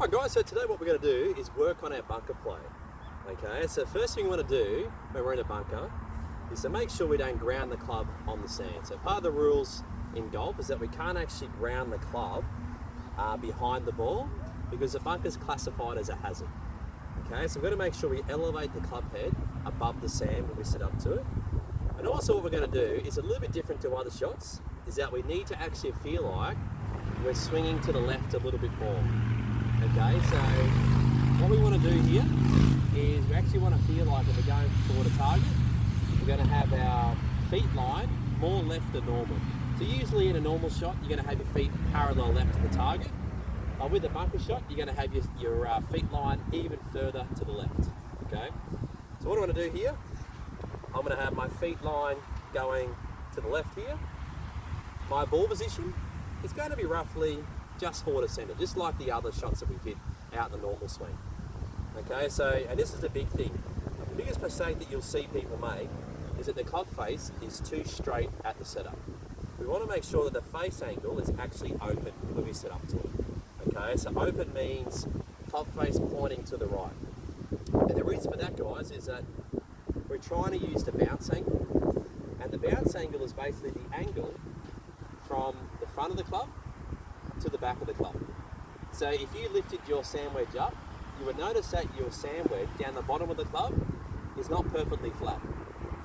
Alright guys, so today what we're going to do is work on our bunker play. Okay, so first thing we want to do when we're in a bunker is to make sure we don't ground the club on the sand. So part of the rules in golf is that we can't actually ground the club behind the ball because the bunker is classified as a hazard. Okay, so we've got to make sure we elevate the club head above the sand when we set up to it. And also what we're going to do is a little bit different to other shots, is that we need to actually feel like we're swinging to the left a little bit more. Okay, so what we want to do here is we actually want to feel like when we're going toward a target, we're going to have our feet line more left than normal. So usually in a normal shot, you're going to have your feet parallel left to the target. With a bunker shot, you're going to have your feet line even further to the left. Okay, so what I want to do here, I'm going to have my feet line going to the left here. My ball position is going to be roughly just forward of centre, just like the other shots that we've hit out in the normal swing. Okay, so, and this is the big thing. The biggest mistake that you'll see people make is that the club face is too straight at the setup. We want to make sure that the face angle is actually open when we set up to it. Okay, so open means club face pointing to the right. And the reason for that, guys, is that we're trying to use the bounce angle. And the bounce angle is basically the angle from the front of the club to the back of the club. So if you lifted your sand wedge up, you would notice that your sand wedge down the bottom of the club is not perfectly flat.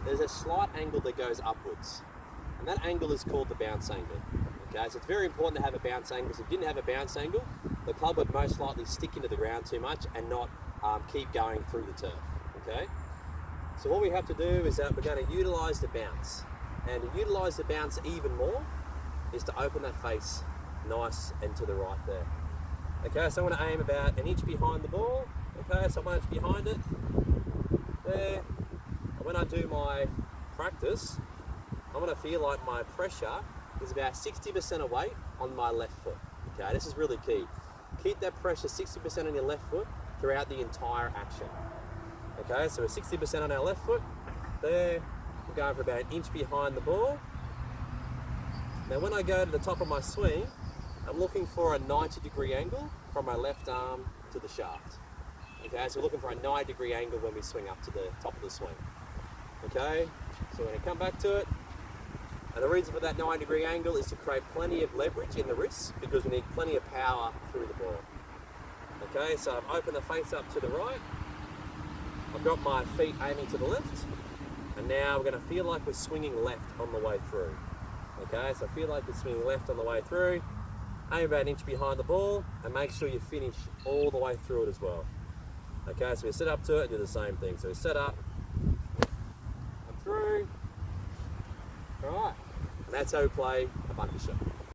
There's a slight angle that goes upwards, and that angle is called the bounce angle. Okay, so it's very important to have a bounce angle. So if you didn't have a bounce angle, the club would most likely stick into the ground too much and not keep going through the turf. Okay, so what we have to do is that we're going to utilize the bounce, and to utilize the bounce even more is to open that face nice and to the right there. Okay, so I want to aim about an inch behind the ball. Okay, so 1 inch behind it. There. And when I do my practice, I'm going to feel like my pressure is about 60% of weight on my left foot. Okay, this is really key. Keep that pressure 60% on your left foot throughout the entire action. Okay, so we're 60% on our left foot. There. We're going for about an inch behind the ball. Now when I go to the top of my swing, I'm looking for a 90-degree angle from my left arm to the shaft. Okay, so we're looking for a 90-degree angle when we swing up to the top of the swing. Okay, so we're going to come back to it. And the reason for that 90-degree angle is to create plenty of leverage in the wrists because we need plenty of power through the ball. Okay, so I've opened the face up to the right. I've got my feet aiming to the left. And now we're going to feel like we're swinging left on the way through. Okay, so feel like we're swinging left on the way through. Aim about an inch behind the ball and make sure you finish all the way through it as well. Okay, so we set up to it and do the same thing. So we set up, I'm through. All right, and that's how we play a bunker shot.